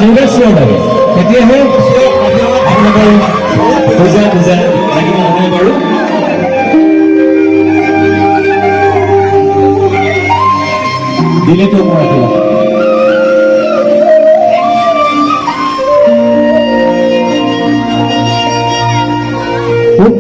এইবাৰ চিঞৰ লাগে তেতিয়াহে আপোনালোকৰ বুজা লাগিব নহয় বাৰু দিলেতো মই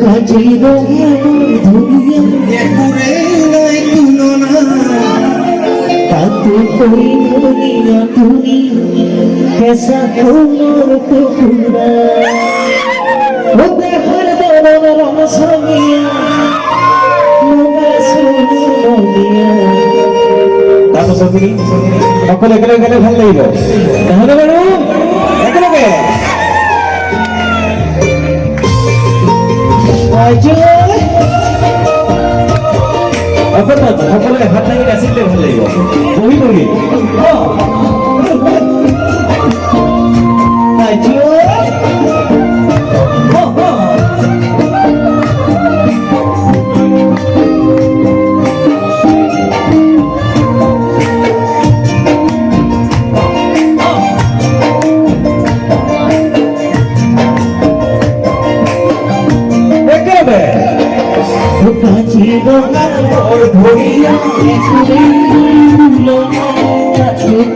কাজে রঙে ধুলিয়া একুরে নাই তুলনা তাতে কই ধরিয়া তুমি কেসা কোনর টুকুরা ও দেখার দরন রং সঙ্গিয়া মনে শুনিয়া তাতো সঙ্গী সকলে একেলগে গেলে ভাল লাগিব নহলে বাৰু একেলগে সকলে হাত লাগি নাচিলে ভাল লাগিব বহি বহি ধরিয়া একুরে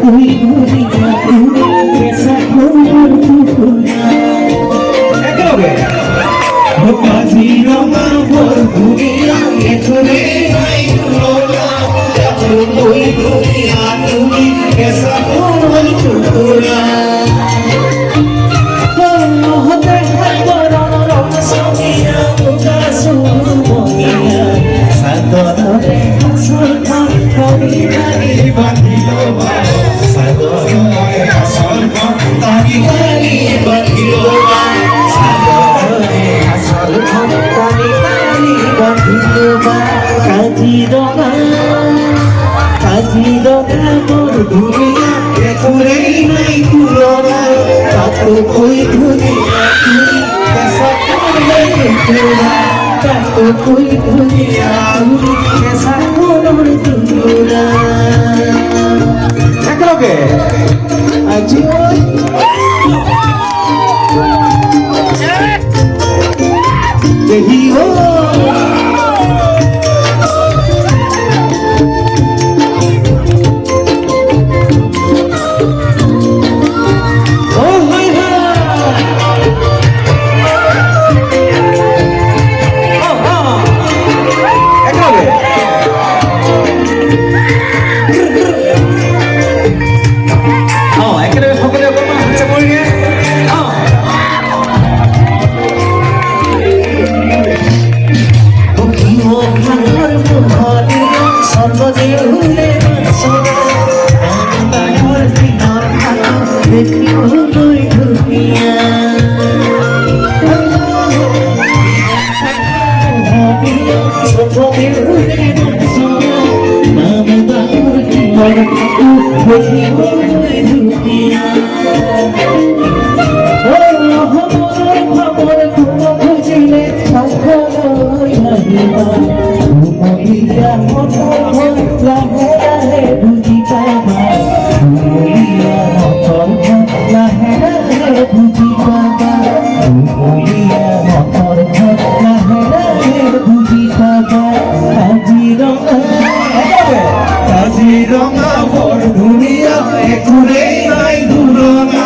তুই ধরিয়া তুমি কেসা কোনর টুকুরা একেলগে কাজী রঙা ভোর ধরিয়া একুরে তুই ধরিয়া তুমি কেসা কোনর টুকুরা কাজিরঙা মোর ধুলিয়া একুরে নাই তুলনা তাতো কই ধুলিয়া তুমি কেসা কোনর টুকুরা তাতো কই ধুলিয়া তুমি কেসা কোনর টুকুরা একেলগে আজি দেহিও কাজিরঙা ভোর ধুলিয়া একুরে নাই তুলনা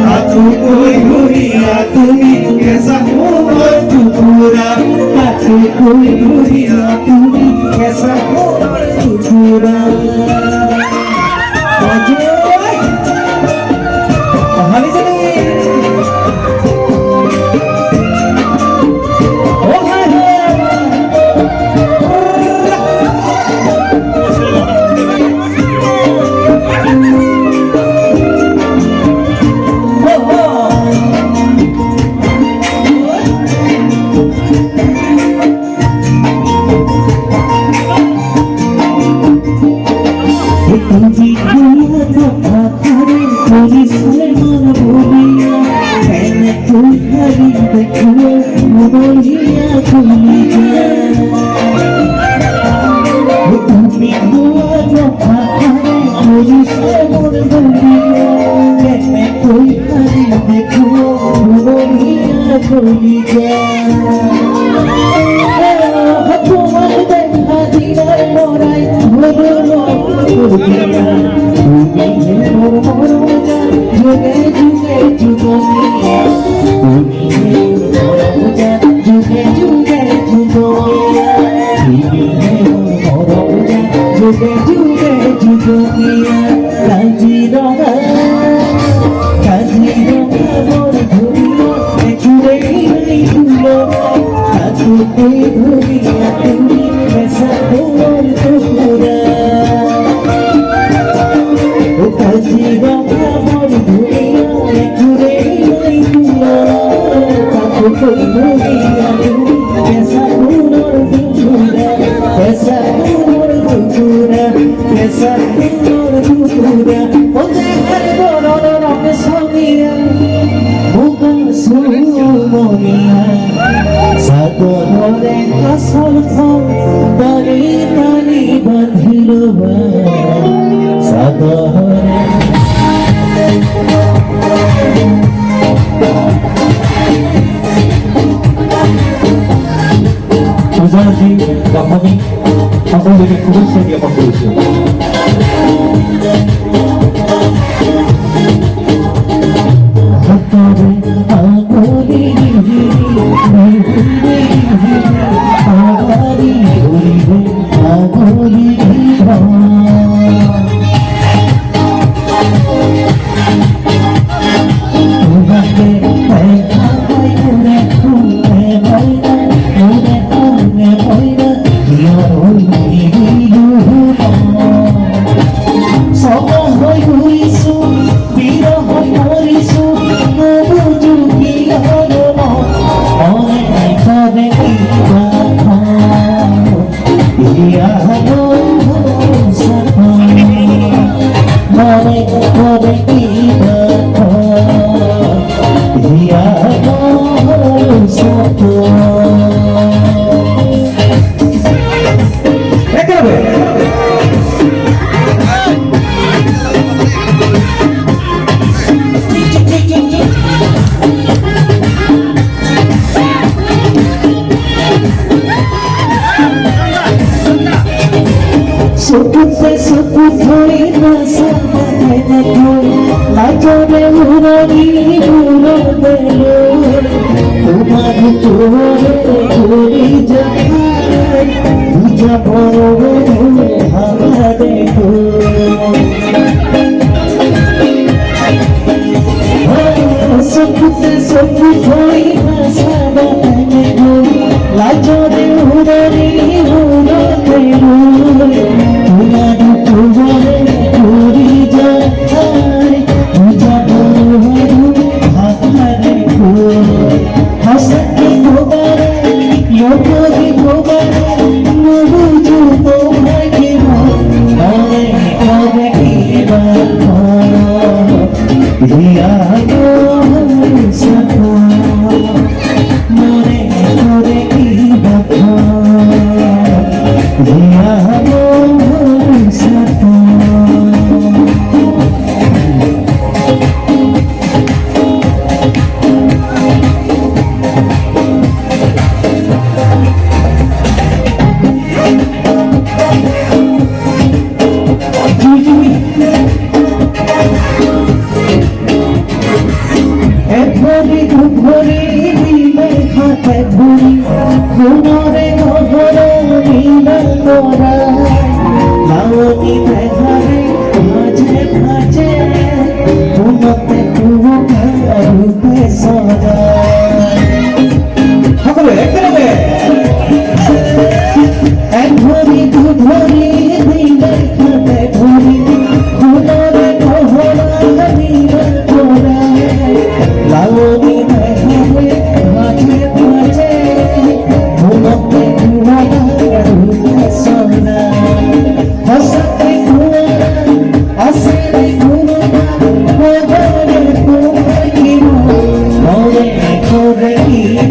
তাতো কই ধরিয়া তুমি কেসা কোনর টুকুরা তাতো কই ধরিয়া তুমি কেসা কোনর টুকুরা কহানি জানি ভুলি তোমার দেখা দিনের মরাই হলো যুগে যুগে যুগমিয়া যুগে যুগে যুগমিয়া যুগে যুগে যুগমিয়া কাজিরঙা মোর ধুলিয়া জুড়ে ধুলো কাকুতে ধুলিয়া তুমি বেসা তোমার টুকুরা ও কাজিরঙা মোর ধুলিয়া জুড়ে ধুলো কাকুতে ধুলিয়া তুমি বেসা তোমার টুকুরা বেসা তোমার টুকুরা বেসা তোমার টুকুরা ও দেখার বড় রঙ সঙ্গিয়া মুগা সুমনিয়া সাগরে আসল তারি তারি বাঁধিল সাগরে Uzazi, Kapami, সকলকে শুভেচ্ছা জ্ঞাপন করেছে।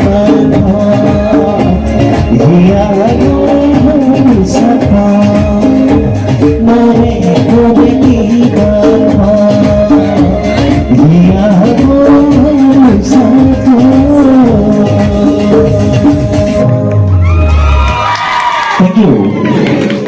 Bye.